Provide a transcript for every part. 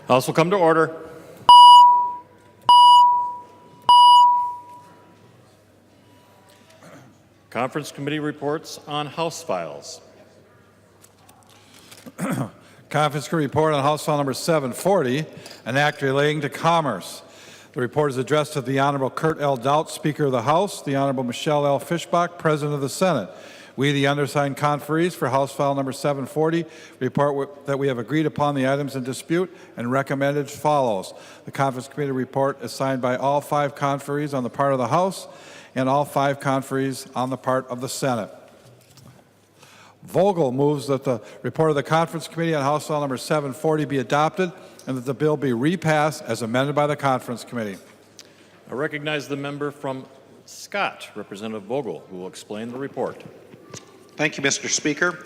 House will come to order. Conference committee reports on House files. Conference committee report on House File Number 740, an act relating to commerce. The report is addressed to the Honorable Kurt L. Doudt, Speaker of the House, the Honorable Michelle L. Fischbach, President of the Senate. We, the undersigned conferees for House File Number 740, report that we have agreed upon the items in dispute and recommended as follows. The Conference Committee report is signed by all 5 conferees on the part of the House and all 5 conferees on the part of the Senate. Vogel moves that the report of the Conference Committee on House File Number 740 be adopted and that the bill be repassed as amended by the Conference Committee. I recognize the member from Scott, Representative Vogel, who will explain the report. Thank you, Mr. Speaker.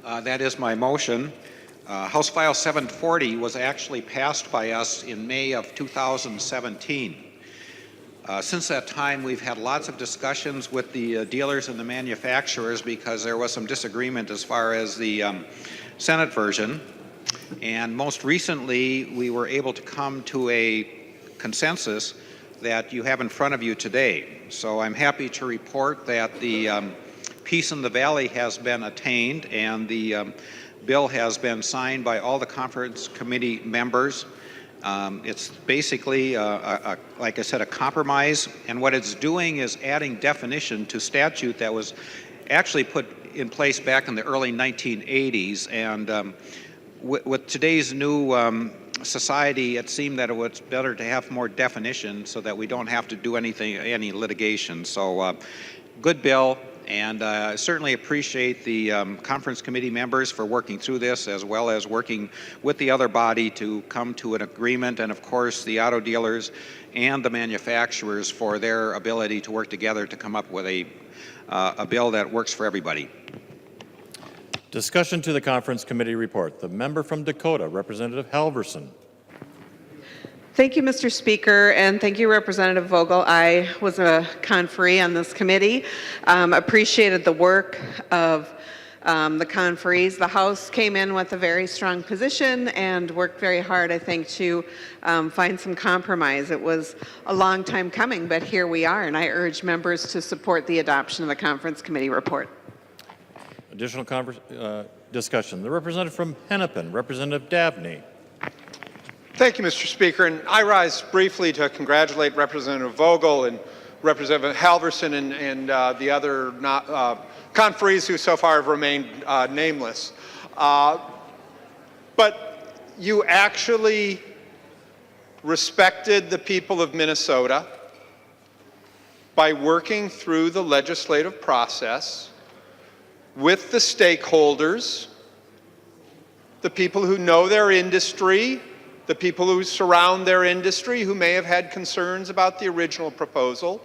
That is my motion. House File 740 was actually passed by us in May of 2017. Since that time, we've had lots of discussions with the dealers and the manufacturers because there was some disagreement as far as the Senate version. And most recently, we were able to come to a consensus that you have in front of you today. So I'm happy to report that the peace in the Valley has been attained and the bill has been signed by all the conference committee members. It's basically, like I said, a compromise, and what it's doing is adding definition to statute that was actually put in place back in the early 1980s, and with today's new society, it seemed that it was better to have more definition so that we don't have to do any litigation. So, good bill. And I certainly appreciate the conference committee members for working through this, as well as working with the other body to come to an agreement, and of course the auto dealers and the manufacturers for their ability to work together to come up with a bill that works for everybody. Discussion to the conference committee report. The member from Dakota, Representative Halverson. Thank you, Mr. Speaker, and thank you, Representative Vogel. I was a conferee on this committee. Appreciated the work of the conferees. The House came in with a very strong position and worked very hard, I think, to find some compromise. It was a long time coming, but here we are, and I urge members to support the adoption of the conference committee report. Additional discussion. The representative from Hennepin, Representative Dabney. Thank you, Mr. Speaker. And I rise briefly to congratulate Representative Vogel and Representative Halverson and the other conferees who so far have remained nameless. But you actually respected the people of Minnesota by working through the legislative process with the stakeholders, the people who know their industry, the people who surround their industry who may have had concerns about the original proposal.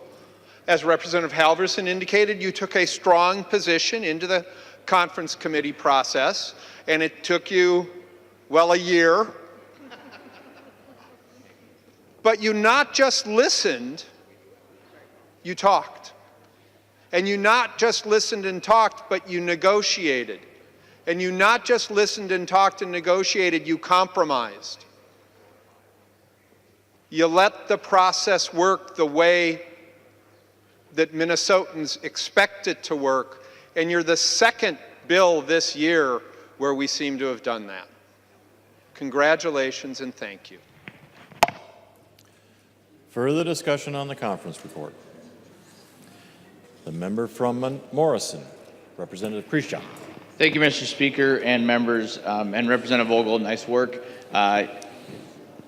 As Representative Halverson indicated, you took a strong position into the conference committee process, and it took you, well, a year. But you not just listened, you talked. And you not just listened and talked, but you negotiated. And you not just listened and talked and negotiated, you compromised. You let the process work the way that Minnesotans expect it to work, and you're the second bill this year where we seem to have done that. Congratulations and thank you. Further discussion on the conference report. The member from Morrison, Representative Prisha. Thank you, Mr. Speaker and members, and Representative Vogel, nice work.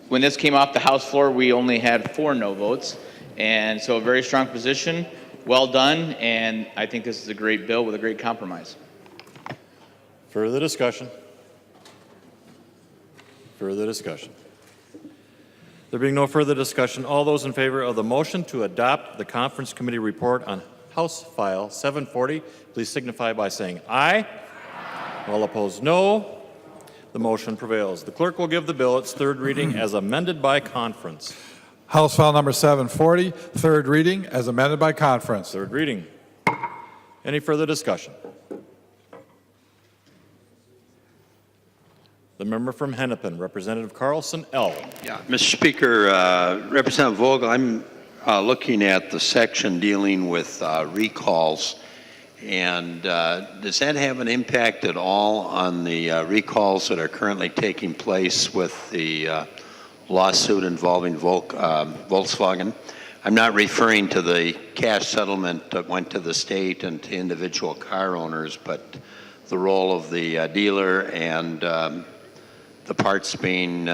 When this came off the House floor, we only had 4 no votes, and so a very strong position, well done, and I think this is a great bill with a great compromise. Further discussion. Further discussion. There being no further discussion, all those in favor of the motion to adopt the conference committee report on House File 740, please signify by saying aye. Aye. All opposed, no. The motion prevails. The clerk will give the bill its third reading as amended by conference. House File Number 740, third reading as amended by conference. Third reading. Any further discussion? The member from Hennepin, Representative Carlson L. Yeah, Mr. Speaker, Representative Vogel, I'm looking at the section dealing with recalls, and does that have an impact at all on the recalls that are currently taking place with the lawsuit involving Volkswagen? I'm not referring to the cash settlement that went to the state and to individual car owners, but the role of the dealer and the parts being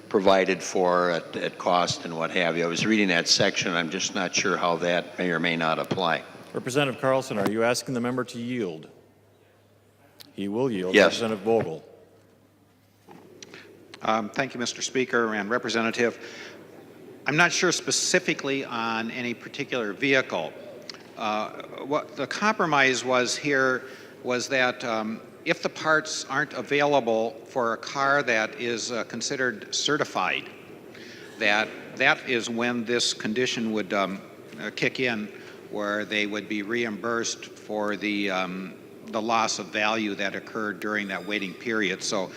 provided for at cost and what have you. I was reading that section. I'm just not sure how that may or may not apply. Representative Carlson, are you asking the member to yield? He will yield. Yes. Representative Vogel. Thank you, Mr. Speaker and Representative. I'm not sure specifically on any particular vehicle. What the compromise was here was that if the parts aren't available for a car that is considered certified, that is when this condition would kick in, where they would be reimbursed for the loss of value that occurred during that waiting period. So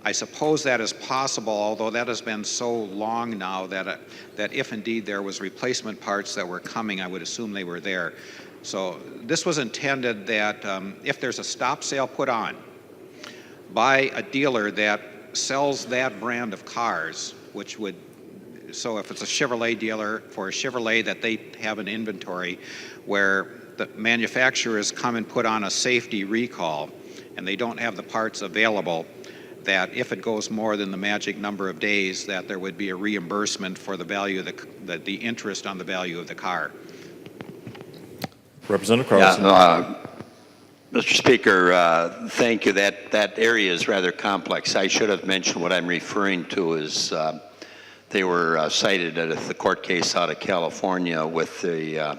I suppose that is possible, although that has been so long now that if indeed there was replacement parts that were coming, I would assume they were there. So this was intended that if there's a stop sale put on by a dealer that sells that brand of cars, which would, so if it's a Chevrolet dealer for a Chevrolet that they have an inventory where the manufacturers come and put on a safety recall and they don't have the parts available, that if it goes more than the magic number of days, that there would be a reimbursement for the value of the interest on the value of the car. Representative Carlson. Mr. Speaker, thank you. That area is rather complex. I should have mentioned what I'm referring to is they were cited at the court case out of California with the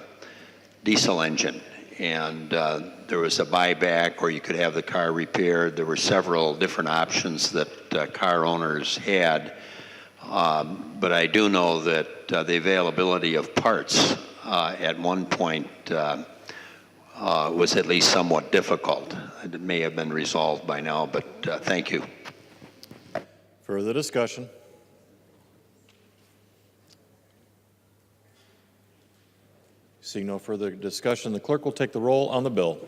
diesel engine. And there was a buyback, or you could have the car repaired. There were several different options that car owners had. But I do know that the availability of parts at one point was at least somewhat difficult. It may have been resolved by now, but thank you. Further discussion? Seeing no further discussion, the clerk will take the roll on the bill.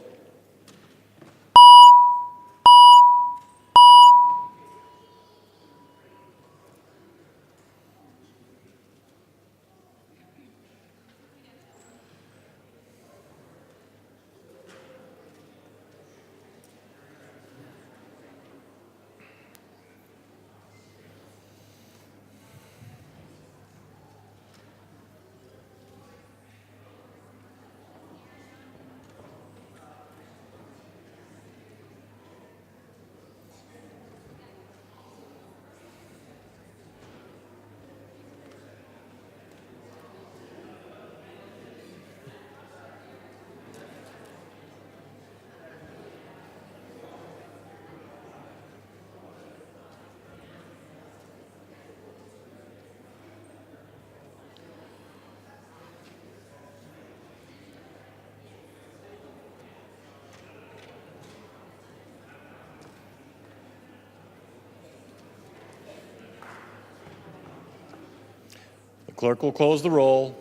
The clerk will close the roll.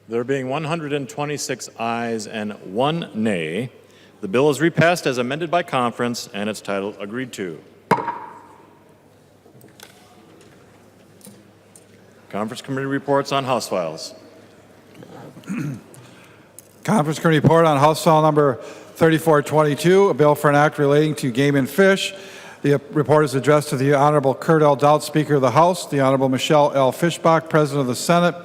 There being 126 ayes and 1 nay, the bill is repassed as amended by conference and its title agreed to. Conference Committee reports on House files. Conference Committee report on House File Number 3422, a bill for an act relating to game and fish. The report is addressed to the Honorable Kurt L. Doudt, Speaker of the House, the Honorable Michelle L. Fischbach, President of the Senate.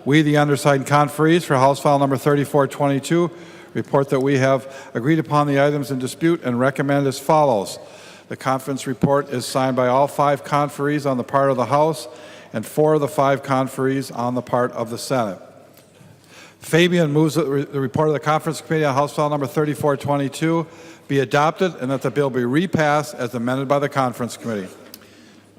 We, the undersigned conferees for House File Number 3422, report that we have agreed upon the items in dispute and recommend as follows. The conference report is signed by all 5 conferees on the part of the House and 4 of the 5 conferees on the part of the Senate. Fabian moves that the report of the Conference Committee on House File Number 3422 be adopted and that the bill be repassed as amended by the Conference Committee.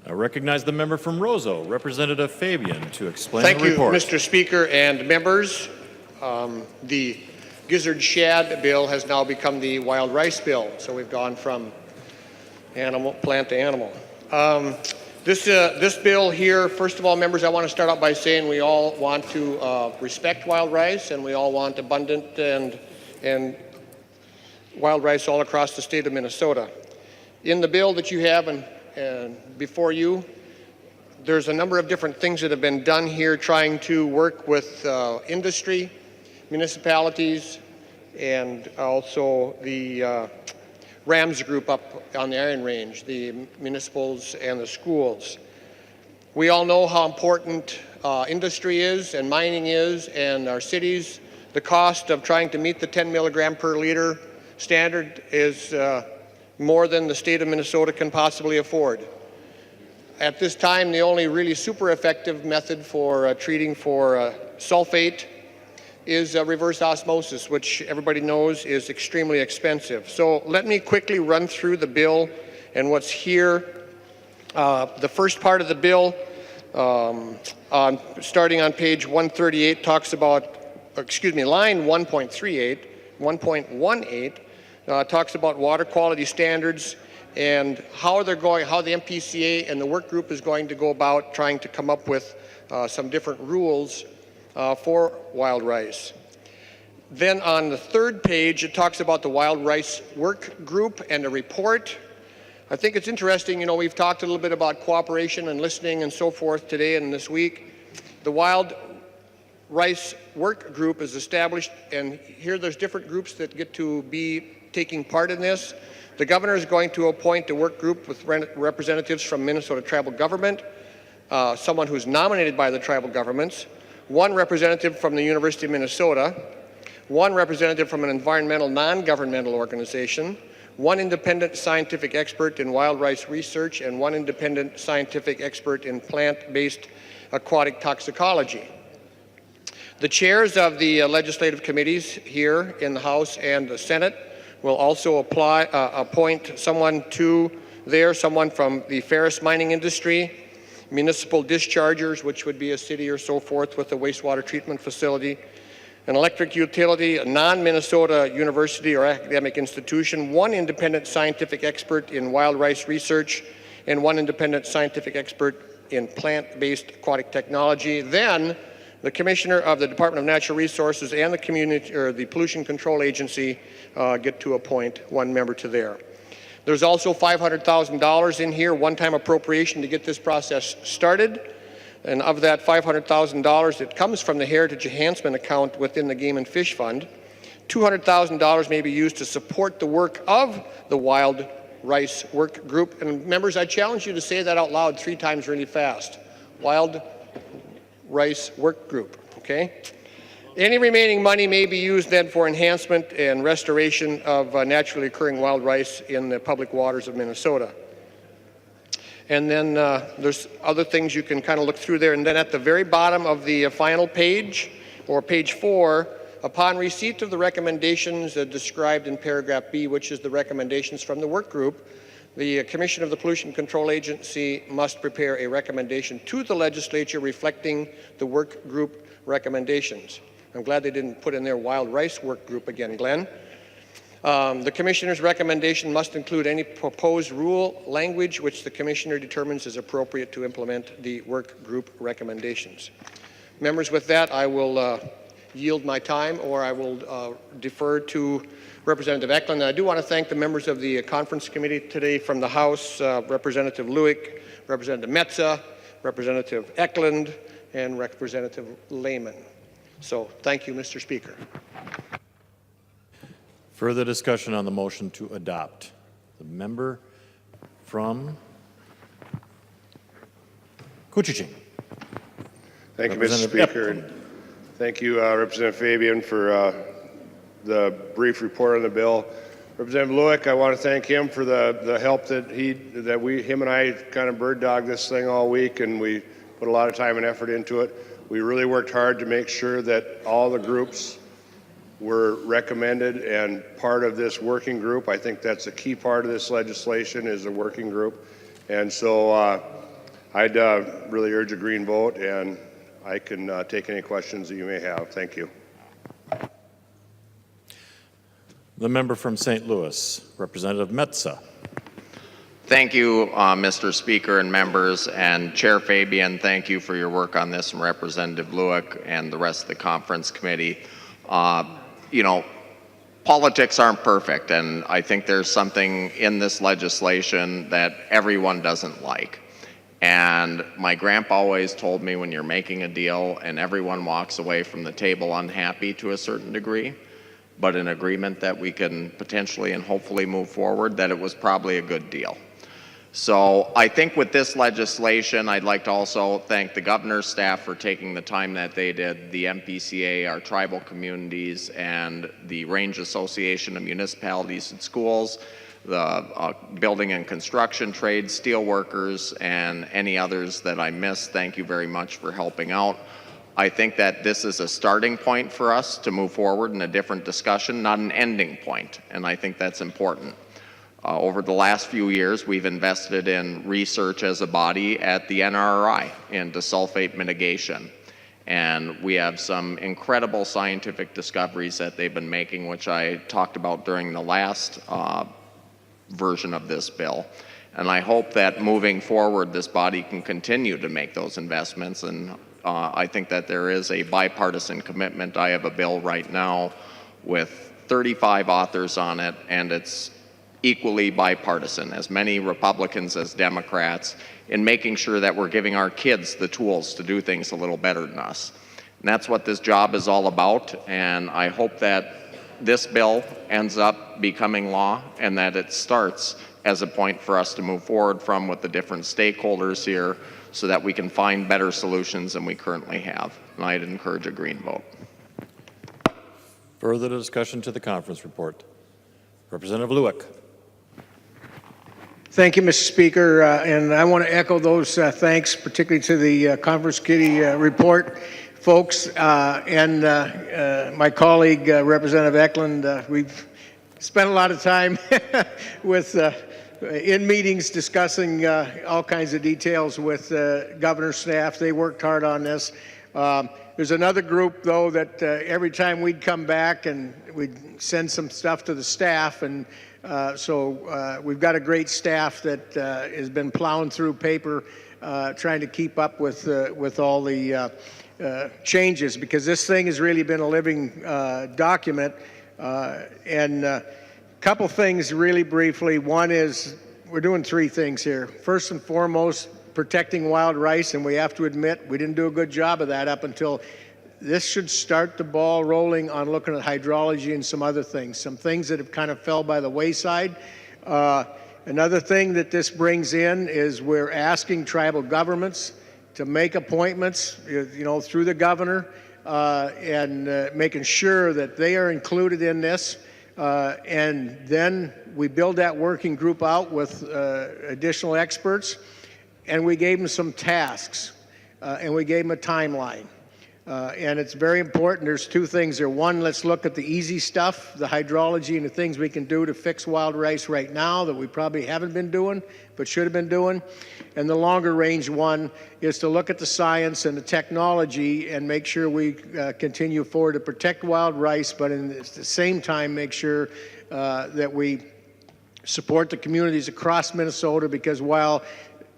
I recognize the member from Roseau, Representative Fabian, to explain Thank the you, report. Mr. Speaker and members. The gizzard shad bill has now become the wild rice bill, so we've gone from plant to animal. This bill here, first of all, members, I want to start out by saying we all want to respect wild rice, and we all want abundant and wild rice all across the state of Minnesota. In the bill that you have and before you, there's a number of different things that have been done here trying to work with industry, municipalities, and also the Rams group up on the Iron Range, the municipals and the schools. We all know how important industry is and mining is, and our cities. The cost of trying to meet the 10 milligram per liter standard is more than the state of Minnesota can possibly afford. At this time, the only really super effective method for treating for sulfate is reverse osmosis, which everybody knows is extremely expensive. So let me quickly run through the bill and what's here. The first part of the bill, starting on page 138, talks about, line 1.18, talks about water quality standards and how the MPCA and the work group is going to go about trying to come up with some different rules for wild rice. Then on the third page, it talks about the wild rice work group and a report. I think it's interesting, you know, we've talked a little bit about cooperation and listening and so forth today and this week. The wild rice work group is established, and here there's different groups that get to be taking part in this. The governor is going to appoint a work group with representatives from Minnesota tribal government, someone who's nominated by the tribal governments, one representative from the University of Minnesota, one representative from an environmental non-governmental organization, one independent scientific expert in wild rice research, and one independent scientific expert in plant-based aquatic toxicology. The chairs of the legislative committees here in the House and the Senate will also appoint someone someone from the ferrous mining industry, municipal dischargers, which would be a city or so forth with a wastewater treatment facility, an electric utility, a non-Minnesota university or academic institution, one independent scientific expert in wild rice research, and one independent scientific expert in plant-based aquatic technology. Then the commissioner of the Department of Natural Resources and the Pollution Control Agency get to appoint one member to there. There's also $500,000 in here, one-time appropriation to get this process started. And of that $500,000, it comes from the Heritage Enhancement account within the Game and Fish Fund. $200,000 may be used to support the work of the Wild Rice Work Group. And members, I challenge you to say that out loud 3 times really fast. Wild Rice Work Group, okay? Any remaining money may be used then for enhancement and restoration of naturally occurring wild rice in the public waters of Minnesota. And then there's other things you can kind of look through there. And then at the very bottom of the final page, or page 4, upon receipt of the recommendations described in paragraph B, which is the recommendations from the work group, the Commission of the Pollution Control Agency must prepare a recommendation to the legislature reflecting the work group recommendations. I'm glad they didn't put in their wild rice work group again, Glenn. The commissioner's recommendation must include any proposed rule language which the commissioner determines is appropriate to implement the work group recommendations. Members, with that, I will yield my time, or I will defer to Representative Eklund. And I do want to thank the members of the conference committee today from the House, Representative Lewick, Representative Metza, Representative Eklund, and Representative Lehman. So thank you, Mr. Speaker. Further discussion on the motion to adopt. The member from Kuchiching. Thank you, Mr. Speaker. And thank you, Representative Fabian, for the brief report on the bill. Representative Lewick, I want to thank him for the help that him and I kind of bird dogged this thing all week, and we put a lot of time and effort into it. We really worked hard to make sure that all the groups were recommended and part of this working group. I think that's a key part of this legislation, is the working group. And so I'd really urge a green vote, and I can take any questions that you may have. Thank you. The member from St. Louis, Representative Metza. Thank you, Mr. Speaker and members, and Chair Fabian, thank you for your work on this, and Representative Lueck and the rest of the conference committee. You know, politics aren't perfect, and I think there's something in this legislation that everyone doesn't like. And my grandpa always told me, when you're making a deal and everyone walks away from the table unhappy to a certain degree, but in agreement that we can potentially and hopefully move forward, that it was probably a good deal. So I think with this legislation, I'd like to also thank the governor's staff for taking the time that they did, the MPCA, our tribal communities, and the Range Association of Municipalities and Schools, the building and construction trades, steel workers, and any others that I missed. Thank you very much for helping out. I think that this is a starting point for us to move forward in a different discussion, not an ending point, and I think that's important. Over the last few years, we've invested in research as a body at the NRRI into sulfate mitigation. And we have some incredible scientific discoveries that they've been making, which I talked about during the last version of this bill. And I hope that moving forward, this body can continue to make those investments. And I think that there is a bipartisan commitment. I have a bill right now with 35 authors on it, and it's equally bipartisan, as many Republicans as Democrats, in making sure that we're giving our kids the tools to do things a little better than us. And that's what this job is all about, and I hope that this bill ends up becoming law and that it starts as a point for us to move forward from with the different stakeholders here so that we can find better solutions than we currently have. And I'd encourage a green vote. Further discussion to the conference report. Representative Lueck. Thank you, Mr. Speaker, and I want to echo those thanks, particularly to the Conference Committee report folks and my colleague, Representative Eklund. We've spent a lot of time with in meetings discussing all kinds of details with governor's staff. They worked hard on this. There's another group, though, that every time we'd come back and we'd send some stuff to the staff, and so we've got a great staff that has been plowing through paper, trying to keep up with all the changes, because this thing has really been a living document. And a couple things really briefly. One is we're doing three things here. First and foremost, protecting wild rice, and we have to admit we didn't do a good job of that up until this should start the ball rolling on looking at hydrology and some other things, some things that have kind of fell by the wayside. Another thing that this brings in is we're asking tribal governments to make appointments, through the governor, and making sure that they are included in this. And then we build that working group out with additional experts, and we gave them some tasks, and we gave them a timeline. And it's very important. There's two things there. One, let's look at the easy stuff, the hydrology and the things we can do to fix wild rice right now that we probably haven't been doing but should have been doing. And the longer range one is to look at the science and the technology and make sure we continue forward to protect wild rice, but at the same time make sure that we support the communities across Minnesota, because while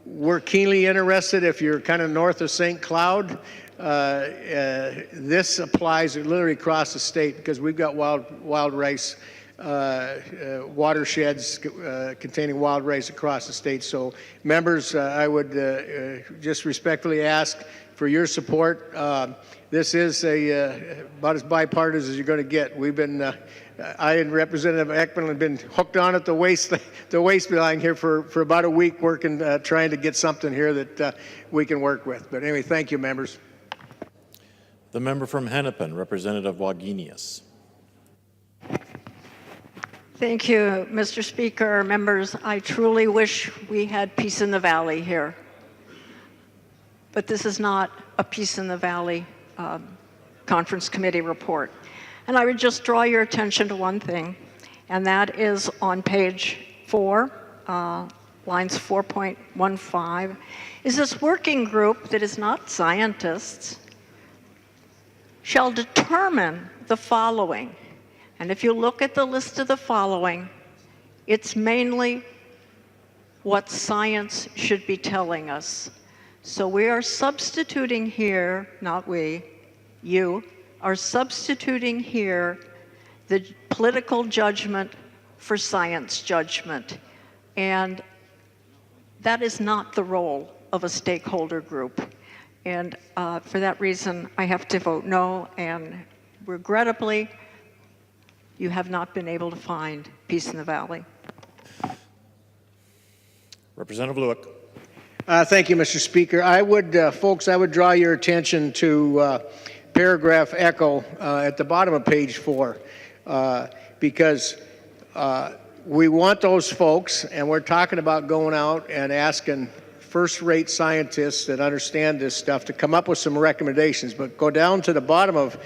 we're keenly interested if you're kind of north of St. Cloud, this applies literally across the state, because we've got wild rice watersheds containing wild rice across the state. So members, I would just respectfully ask for your support. This is about as bipartisan as you're going to get. We've been, I and Representative Ekman have been hooked on at the waist line here for about a week, working, trying to get something here that we can work with. But anyway, thank you, members. The member from Hennepin, Representative Wagenius. Thank you, Mr. Speaker. Members, I truly wish we had peace in the valley here. But this is not a peace in the valley conference committee report. And I would just draw your attention to one thing, and that is on page 4, lines 4.15, is this working group that is not scientists shall determine the following. And if you look at the list of the following, it's mainly what science should be telling us. So we are substituting here, not we, you, are substituting here the political judgment for science judgment. And that is not the role of a stakeholder group. And for that reason, I have to vote no, and regrettably, you have not been able to find peace in the valley. Representative Lewick. Thank you, Mr. Speaker. I would, folks, I would draw your attention to paragraph echo at the bottom of page 4, because we want those folks, and we're talking about going out and asking first-rate scientists that understand this stuff to come up with some recommendations. But go down to the bottom of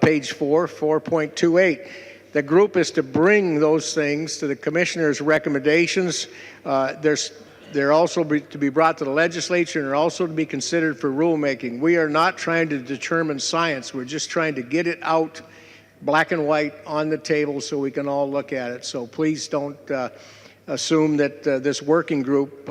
page 4, 4.28. The group is to bring those things to the commissioner's recommendations. They're also to be brought to the legislature and are also to be considered for rulemaking. We are not trying to determine science. We're just trying to get it out black and white on the table so we can all look at it. So please don't assume that this working group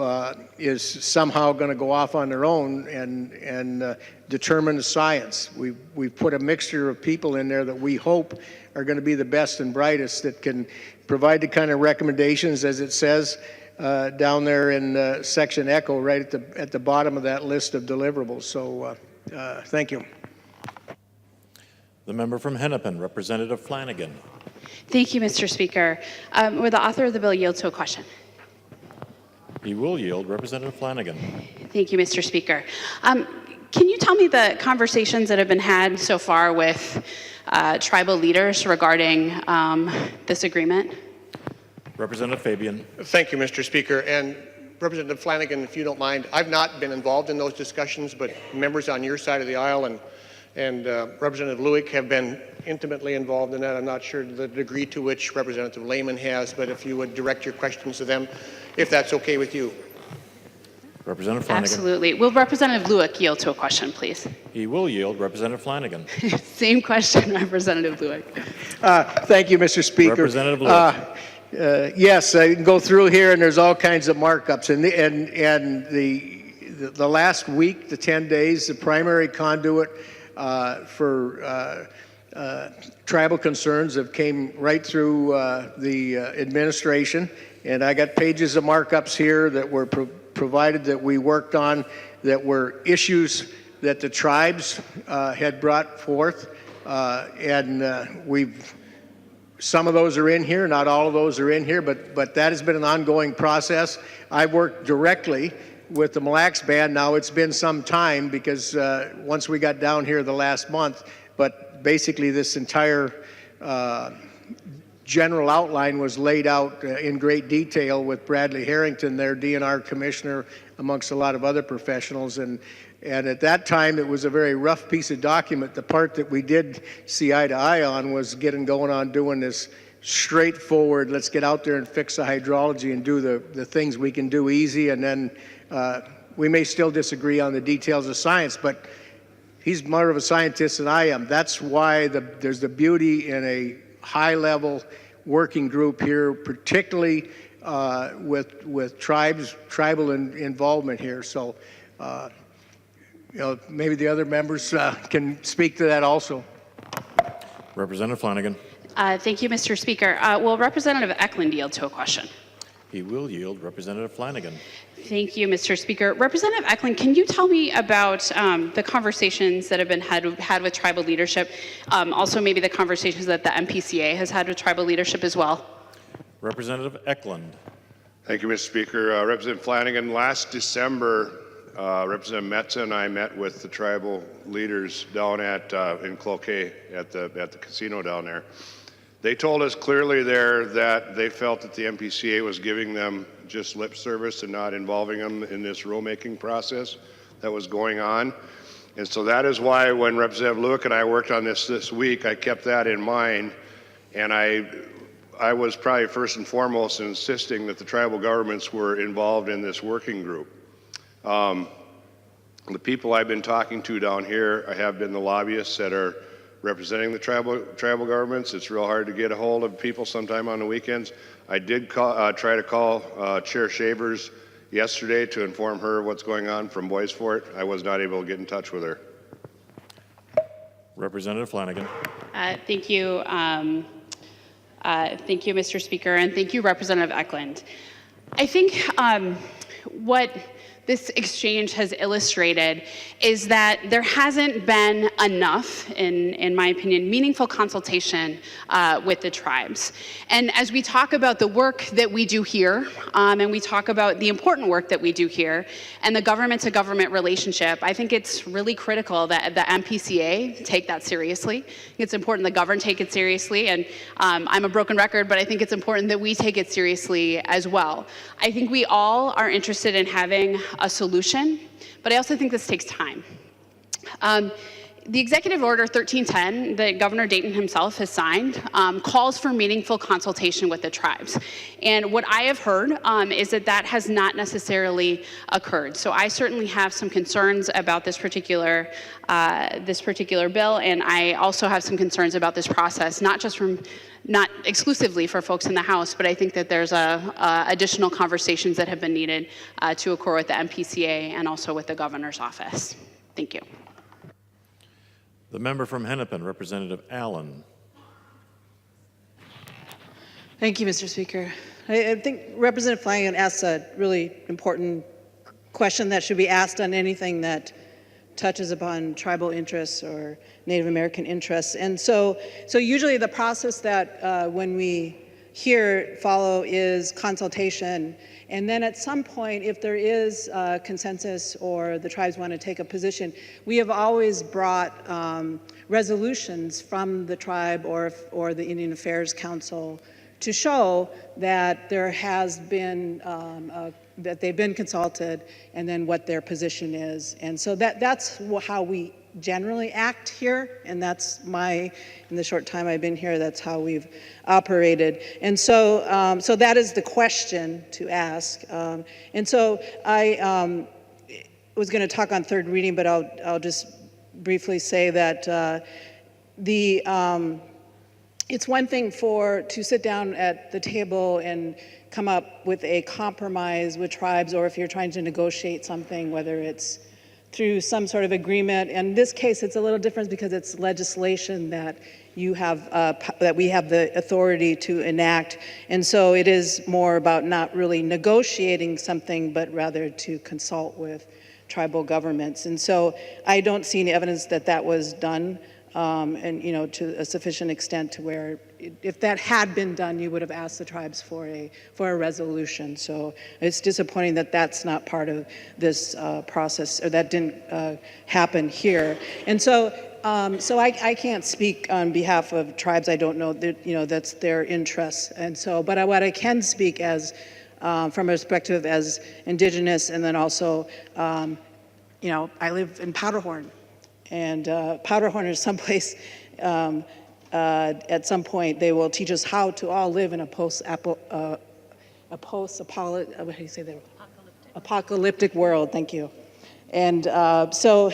is somehow going to go off on their own and determine the science. We've put a mixture of people in there that we hope are going to be the best and brightest that can provide the kind of recommendations, as it says down there in section echo, right at the bottom of that list of deliverables. So thank you. The member from Hennepin, Representative Flanagan. Thank you, Mr. Speaker. Will the author of the bill yield to a question? He will yield. Representative Flanagan. Thank you, Mr. Speaker. Can you tell me the conversations that have been had so far with tribal leaders regarding this agreement? Representative Fabian. Thank you, Mr. Speaker. And Representative Flanagan, if you don't mind, I've not been involved in those discussions, but members on your side of the aisle and Representative Lewick have been intimately involved in that. I'm not sure the degree to which Representative Lehman has, but if you would direct your questions to them, if that's okay with you. Representative Flanagan. Absolutely. Will Representative Lewick yield to a question, please? He will yield. Representative Flanagan. Same question, Representative Lewick. Thank you, Mr. Speaker. Representative Lewick. Yes, I can go through here, and there's all kinds of markups. And the last week, the 10 days, the primary conduit for tribal concerns have came right through the administration. And I got pages of markups here that were provided that we worked on that were issues that the tribes had brought forth. Some of those are in here, not all of those are in here, but that has been an ongoing process. I worked directly with the Mille Lacs Band. Now it's been some time because once we got down here the last month, but basically this entire general outline was laid out in great detail with Bradley Harrington, their DNR commissioner, amongst a lot of other professionals. And at that time, it was a very rough piece of document. The part that we did see eye to eye on was getting going on doing this straightforward, let's get out there and fix the hydrology and do the things we can do easy. And then we may still disagree on the details of science, but he's more of a scientist than I am. That's why there's the beauty in a high-level working group here, particularly with tribal involvement here. So, maybe the other members can speak to that also. Representative Flanagan. Thank you, Mr. Speaker. Will Representative Eklund yield to a question? He will yield. Representative Flanagan. Thank you, Mr. Speaker. Representative Eklund, can you tell me about the conversations that have been had with tribal leadership, also maybe the conversations that the MPCA has had with tribal leadership as well? Representative Eklund. Thank you, Mr. Speaker. Representative Flanagan, last December, Representative Metza and I met with the tribal leaders down in Cloquet at the casino down there. They told us clearly there that they felt that the MPCA was giving them just lip service and not involving them in this rulemaking process that was going on. And so that is why when Representative Lewick and I worked on this week, I kept that in mind. And I I was probably first and foremost insisting that the tribal governments were involved in this working group. The people I've been talking to down here have been the lobbyists that are representing the tribal governments. It's real hard to get a hold of people sometime on the weekends. I did try to call Chair Shavers yesterday to inform her what's going on from Boys Fort. I was not able to get in touch with her. Representative Flanagan. Thank you. Thank you, Mr. Speaker, and thank you, Representative Eklund. I think what this exchange has illustrated is that there hasn't been enough, in my opinion, meaningful consultation with the tribes. And as we talk about the work that we do here, and we talk about the important work that we do here, and the government-to-government relationship, I think it's really critical that the MPCA take that seriously. It's important the government take it seriously, and I'm a broken record, but I think it's important that we take it seriously as well. I think we all are interested in having a solution, but I also think this takes time. The Executive Order 1310 that Governor Dayton himself has signed calls for meaningful consultation with the tribes. And what I have heard is that that has not necessarily occurred. So I certainly have some concerns about this particular bill, and I also have some concerns about this process, not exclusively for folks in the House, but I think that there's additional conversations that have been needed to occur with the MPCA and also with the governor's office. Thank you. The member from Hennepin, Representative Allen. Thank you, Mr. Speaker. I think Representative Flanagan asked a really important question that should be asked on anything that touches upon tribal interests or Native American interests. And so usually the process that when we here follow is consultation. And then at some point, if there is consensus or the tribes want to take a position, we have always brought resolutions from the tribe or the Indian Affairs Council to show that there has been, that they've been consulted and then what their position is. And so that's how we generally act here, and that's in the short time I've been here, that's how we've operated. And so, so that is the question to ask. And so I was going to talk on third reading, but I'll just briefly say that it's one thing to sit down at the table and come up with a compromise with tribes, or if you're trying to negotiate something, whether it's through some sort of agreement. In this case, it's a little different because it's legislation that you have, that we have the authority to enact. And so it is more about not really negotiating something, but rather to consult with tribal governments. And so I don't see any evidence that that was done, and to a sufficient extent to where, if that had been done, you would have asked the tribes for a resolution. So it's disappointing that that's not part of this process, or that didn't happen here. And so, I can't speak on behalf of tribes. I don't know that that's their interests. And so, but what I can speak as from a perspective as Indigenous, and then also, I live in Powderhorn. And Powderhorn is someplace, at some point, they will teach us how to all live in a apocalyptic world. Thank you. And so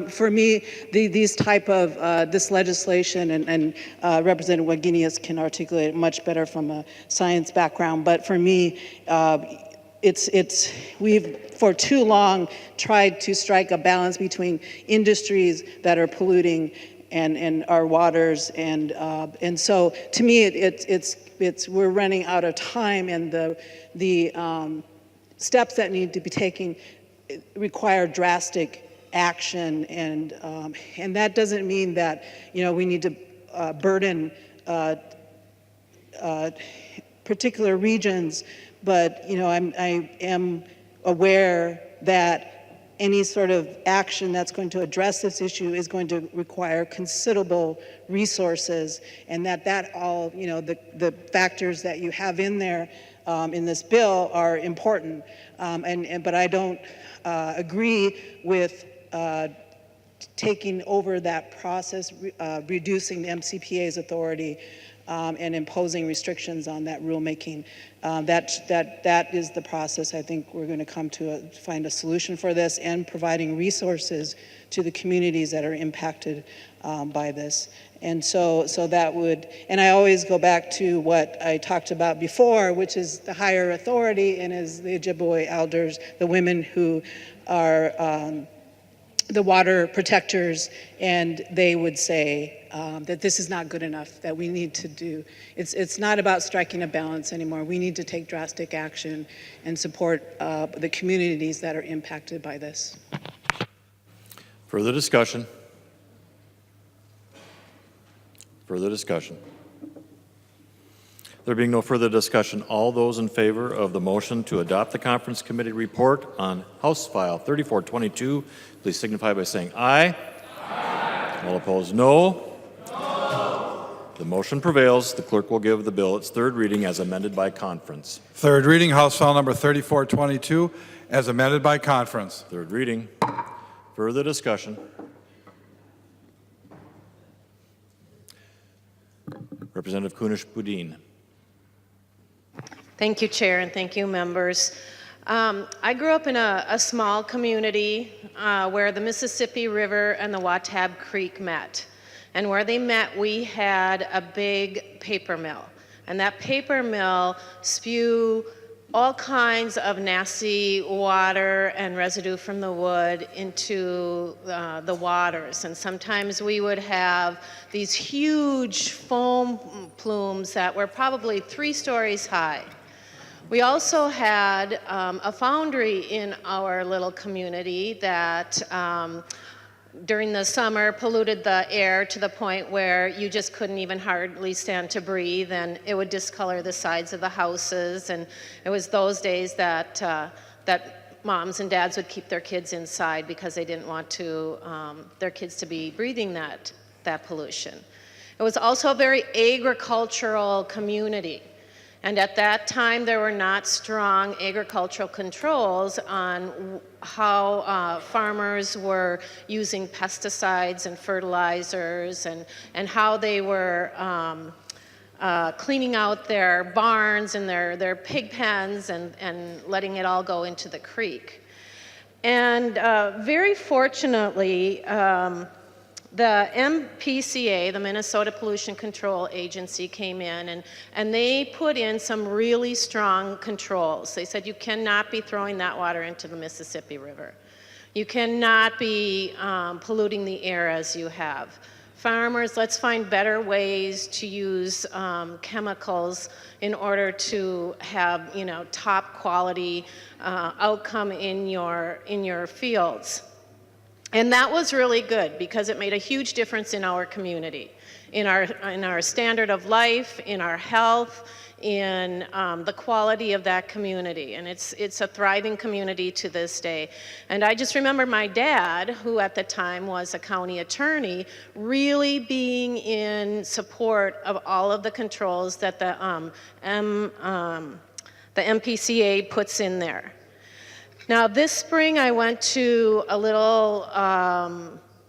for me, these type of, this legislation, and Representative Wagenius can articulate it much better from a science background, but for me, we've for too long tried to strike a balance between industries that are polluting and our waters, and so to me we're running out of time, and the steps that need to be taken require drastic action, and that doesn't mean that we need to burden particular regions. But I am aware that any sort of action that's going to address this issue is going to require considerable resources, and that all the factors that you have in there in this bill are important. But I don't agree with taking over that process, reducing the MCPA's authority. and imposing restrictions on that rulemaking. That is the process. I think we're going to come to find a solution for this, and providing resources to the communities that are impacted by this. And so that would, and I always go back to what I talked about before, which is the higher authority, and is the Ojibwe elders, the women who are the water protectors, and they would say that this is not good enough, that we need to do, it's not about striking a balance anymore. We need to take drastic action and support the communities that are impacted by this. Further discussion? Further discussion? There being no further discussion, all those in favor of the motion to adopt the conference committee report on House File 3422, please signify by saying aye. Aye. All opposed, no. No. The motion prevails. The clerk will give the bill its third reading as amended by conference. Third reading, House File number 3422, as amended by conference. Third reading. Further discussion? Representative Kunesh-Podein. Thank you, Chair, and thank you, members. I grew up in a small community where the Mississippi River and the Watab Creek met. And where they met, we had a big paper mill. And that paper mill spewed all kinds of nasty water and residue from the wood into the waters. And sometimes we would have these huge foam plumes that were probably 3 stories high. We also had a foundry in our little community that during the summer polluted the air to the point where you just couldn't even hardly stand to breathe, and it would discolor the sides of the houses. And it was those days that that moms and dads would keep their kids inside because they didn't want to their kids to be breathing that pollution. It was also a very agricultural community. And at that time, there were not strong agricultural controls on how farmers were using pesticides and fertilizers, and how they were cleaning out their barns and their pig pens and letting it all go into the creek. And very fortunately, the MPCA, the Minnesota Pollution Control Agency, came in and they put in some really strong controls. They said you cannot be throwing that water into the Mississippi River. You cannot be polluting the air as you have. Farmers, let's find better ways to use chemicals in order to have, top quality outcome in your fields. And that was really good because it made a huge difference in our community, in our standard of life, in our health, in the quality of that community. And it's a thriving community to this day. And I just remember my dad, who at the time was a county attorney, really being in support of all of the controls that the MPCA puts in there. Now, this spring, I went to a little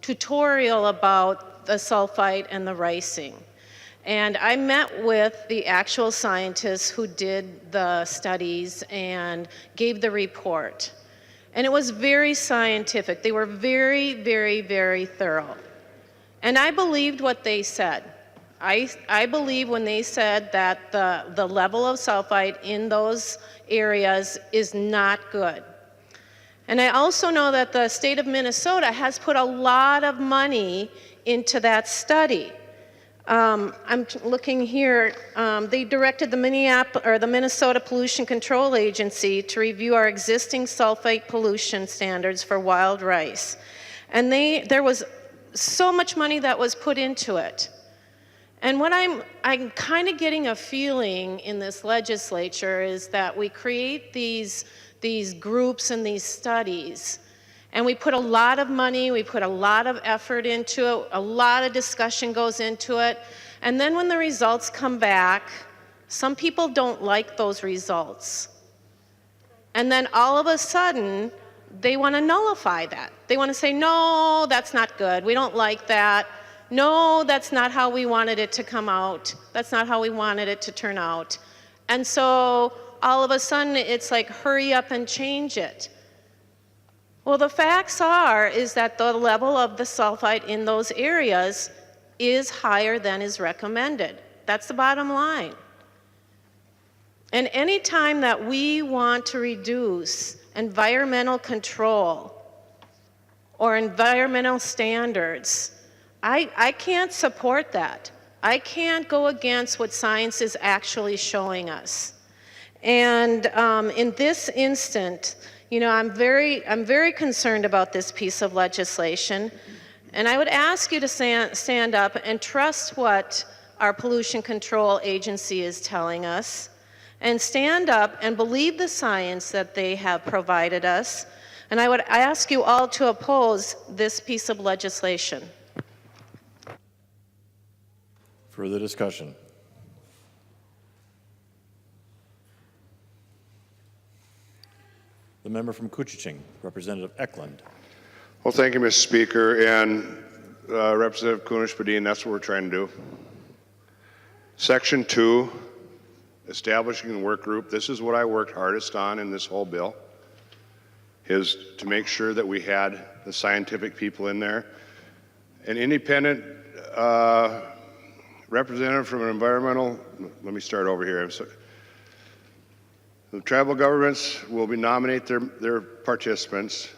tutorial about the sulfite and the ricing. And I met with the actual scientists who did the studies and gave the report. And it was very scientific. They were very, very, very thorough. And I believed what they said. I believe when they said that the level of sulfite in those areas is not good. And I also know that the state of Minnesota has put a lot of money into that study. I'm looking here. They directed the Minnesota Pollution Control Agency to review our existing sulfate pollution standards for wild rice. And there was so much money that was put into it. And what I'm kind of getting a feeling in this legislature is that we create these groups and these studies, and we put a lot of money, we put a lot of effort into it, a lot of discussion goes into it, and then when the results come back, some people don't like those results. And then all of a sudden, they want to nullify that. They want to say, no, that's not good, we don't like that, no, that's not how we wanted it to come out. That's not how we wanted it to turn out. And so all of a sudden it's like, hurry up and change it. Well, the facts is that the level of the sulfite in those areas is higher than is recommended. That's the bottom line. And any time that we want to reduce environmental control or environmental standards, I can't support that. I can't go against what science is actually showing us. And in this instant, you know, I'm very concerned about this piece of legislation. And I would ask you to stand up and trust what our pollution control agency is telling us, and stand up and believe the science that they have provided us. And I would ask you all to oppose this piece of legislation. Further discussion? The member from Kuchiching, Representative Eklund. Well, thank you, Mr. Speaker, and Representative Kunesh-Podein, that's what we're trying to do. Section 2, establishing the work group. This is what I worked hardest on in this whole bill, is to make sure that we had the scientific people in there. An independent representative from an environmental, let me start over here. I'm sorry. The tribal governments will nominate their participants.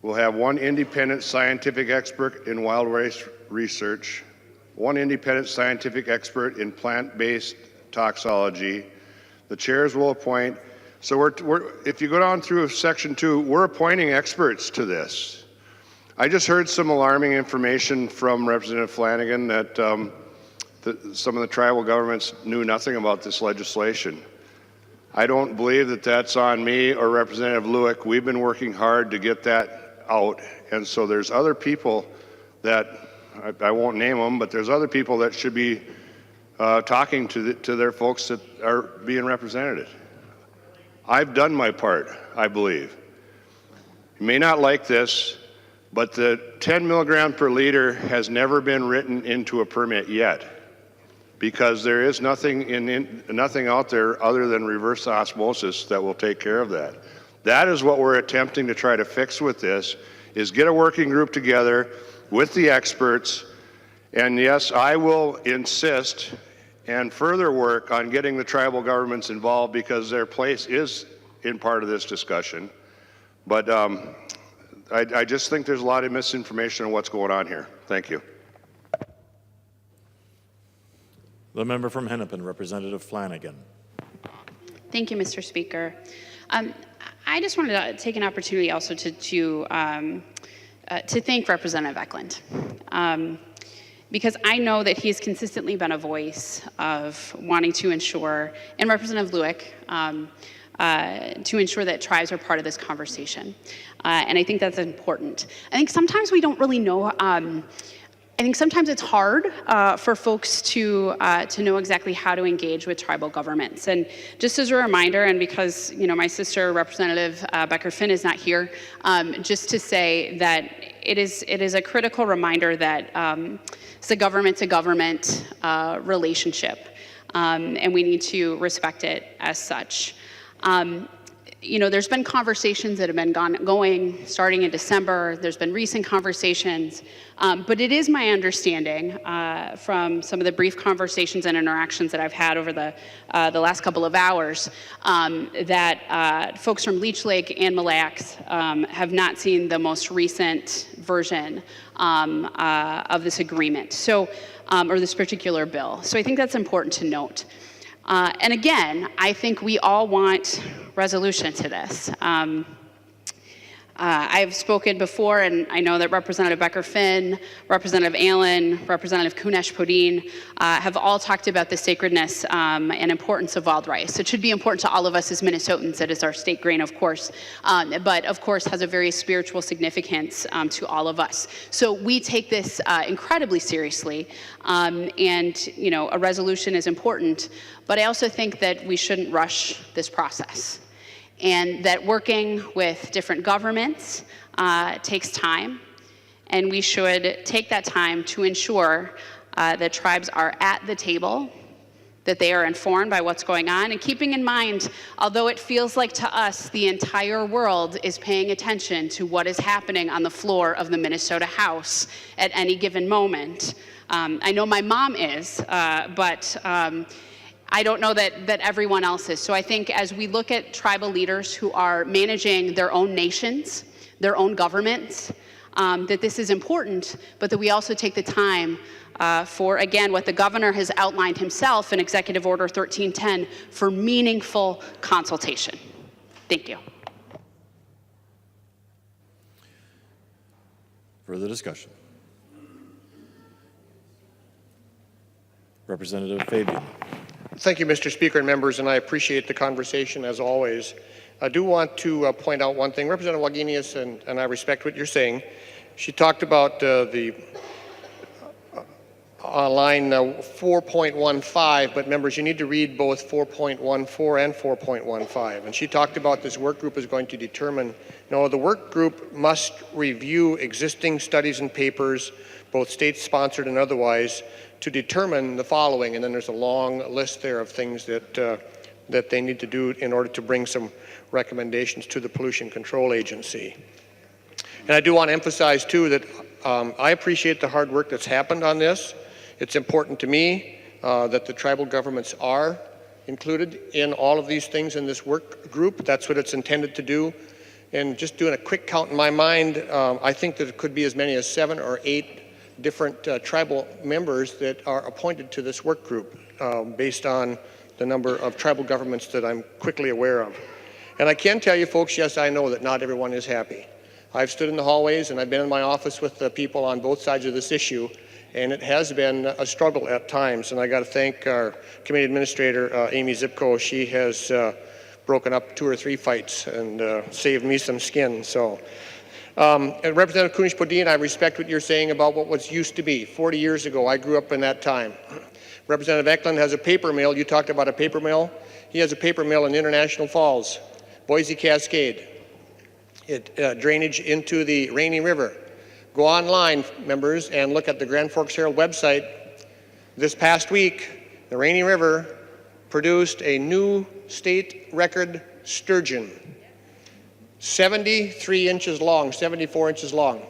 We'll have one independent scientific expert in wild rice research, one independent scientific expert in plant-based toxology. The chairs will appoint. So if you go down through Section 2, we're appointing experts to this. I just heard some alarming information from Representative Flanagan that some of the tribal governments knew nothing about this legislation. I don't believe that that's on me or Representative Lueck. We've been working hard to get that out, and so there's other people that, I won't name them, but there's other people that should be talking to their folks that are being represented. I've done my part, I believe. You may not like this, but the 10 milligram per liter has never been written into a permit yet, because there is nothing out there other than reverse osmosis that will take care of that. That is what we're attempting to try to fix with this, is get a working group together with the experts. And yes, I will insist and further work on getting the tribal governments involved, because their place is in part of this discussion. But I just think there's a lot of misinformation on what's going on here. Thank you. The member from Hennepin, Representative Flanagan. Thank you, Mr. Speaker. I just wanted to take an opportunity also to thank Representative Eklund, because I know that he has consistently been a voice of wanting to ensure, and Representative Lueck, to ensure that tribes are part of this conversation. And I think that's important. I think sometimes we don't really know. I think sometimes it's hard for folks to know exactly how to engage with tribal governments. And just as a reminder, and because my sister Representative Becker-Finn is not here, just to say that it is a critical reminder that it's a government-to-government relationship, and we need to respect it as such. There's been conversations that have been going starting in December. There's been recent conversations, but it is my understanding from some of the brief conversations and interactions that I've had over the last couple of hours that folks from Leech Lake and Mille Lacs have not seen the most recent version of this agreement, or this particular bill. So I think that's important to note. And again, I think we all want resolution to this. I've spoken before, and I know that Representative Becker-Finn, Representative Allen, Representative Kunesh-Podein have all talked about the sacredness and importance of wild rice. It should be important to all of us as Minnesotans. It is our state grain, of course, but of course has a very spiritual significance to all of us. So we take this incredibly seriously, and a resolution is important, but I also think that we shouldn't rush this process, and that working with different governments takes time, and we should take that time to ensure that tribes are at the table, that they are informed by what's going on, and keeping in mind, although it feels like to us the entire world is paying attention to what is happening on the floor of the Minnesota House at any given moment. I know my mom is, but I don't know that everyone else is. So I think as we look at tribal leaders who are managing their own nations, their own governments, that this is important, but that we also take the time for, again, what the governor has outlined himself in Executive Order 1310 for meaningful consultation. Thank you. Further discussion? Representative Fabian. Thank you, Mr. Speaker and members, and I appreciate the conversation as always. I do want to point out one thing. Representative Wagenius, and I respect what you're saying. She talked about the line 4.15, but members, you need to read both 4.14 and 4.15. And she talked about this work group is going to determine, no, the work group must review existing studies and papers, both state-sponsored and otherwise, to determine the following. And then there's a long list there of things that they need to do in order to bring some recommendations to the Pollution Control Agency. And I do want to emphasize, too, that I appreciate the hard work that's happened on this. It's important to me that the tribal governments are included in all of these things in this work group. That's what it's intended to do. And just doing a quick count in my mind, I think that it could be as many as 7 or 8 different tribal members that are appointed to this work group based on the number of tribal governments that I'm quickly aware of. And I can tell you, folks, yes, I know that not everyone is happy. I've stood in the hallways and I've been in my office with the people on both sides of this issue, and it has been a struggle at times. And I got to thank our committee administrator, Amy Zipko. She has broken up 2 or 3 fights and saved me some skin. So, and Representative Kunesh-Podein, I respect what you're saying about what was used to be. 40 years ago, I grew up in that time. Representative Eklund has a paper mill. You talked about a paper mill. He has a paper mill in International Falls, Boise Cascade. It drainage into the Rainy River. Go online, members, and look at the Grand Forks Herald website. This past week, the Rainy River produced a new state record sturgeon. 73 inches long, 74 inches long.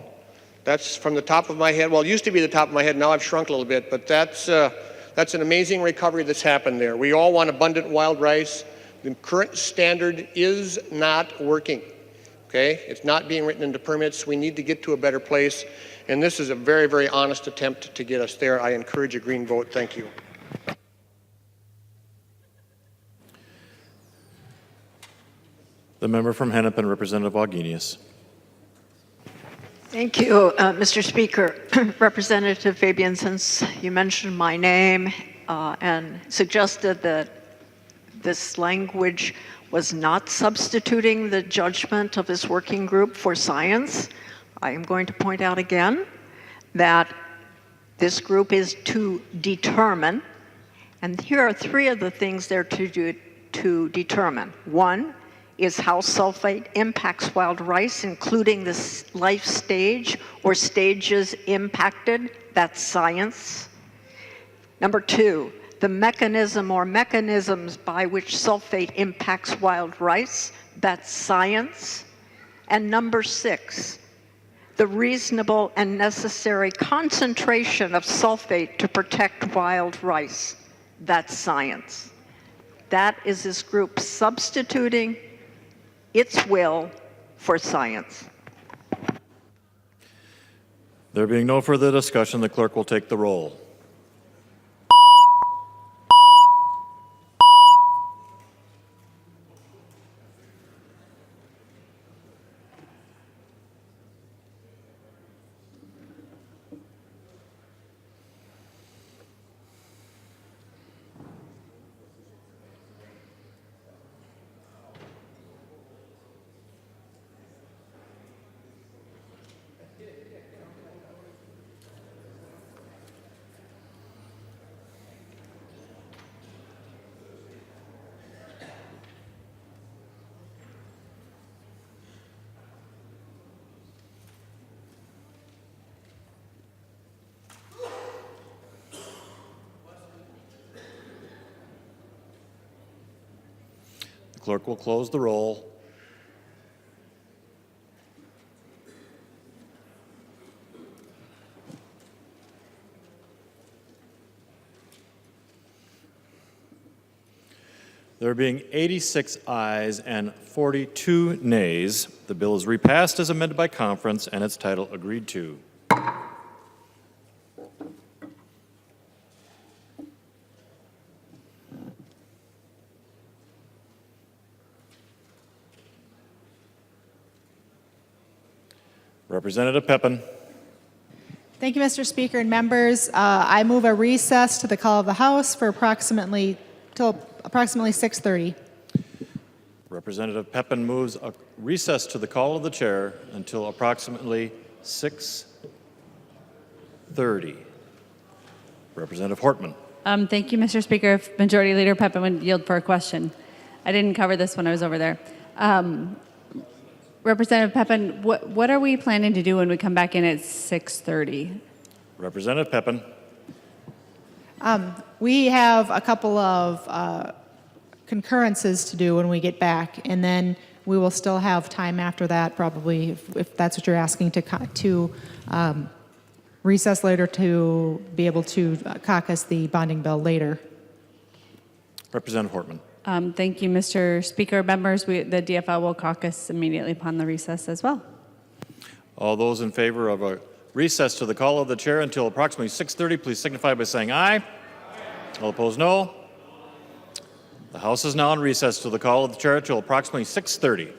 That's from the top of my head. Well, it used to be the top of my head. Now I've shrunk a little bit, but that's an amazing recovery that's happened there. We all want abundant wild rice. The current standard is not working. Okay, it's not being written into permits. We need to get to a better place, and this is a very, very honest attempt to get us there. I encourage a green vote. Thank you. The member from Hennepin, Representative Wagenius. Thank you, Mr. Speaker. Representative Fabian, since you mentioned my name and suggested that this language was not substituting the judgment of this working group for science, I am going to point out again that this group is to determine, and here are 3 of the things they're to determine. 1 is how sulfate impacts wild rice, including the life stage or stages impacted. That's science. Number 2, the mechanism or mechanisms by which sulfate impacts wild rice. That's science. And number 6, the reasonable and necessary concentration of sulfate to protect wild rice. That's science. That is this group substituting its will for science. There being no further discussion, the clerk will take the roll. The clerk will close the roll. There being 86 ayes and 42 nays, the bill is repassed as amended by conference and its title agreed to. Representative Pepin. Thank you, Mr. Speaker and members. I move a recess to the call of the House for approximately 6:30. Representative Pepin moves a recess to the call of the chair until approximately 6:30. Representative Hortman. Thank you, Mr. Speaker. If Majority Leader Pepin would yield for a question. I didn't cover this when I was over there. Representative Pepin, what are we planning to do when we come back in at 6:30? Representative Pepin. We have a couple of concurrences to do when we get back, and then we will still have time after that, probably, if that's what you're asking, to recess later to be able to caucus the bonding bill later. Representative Hortman. Thank you, Mr. Speaker. Members, the DFL will caucus immediately upon the recess as well. All those in favor of a recess to the call of the chair until approximately 6:30, please signify by saying aye. All opposed, no. The House is now in recess to the call of the chair until approximately 6:30.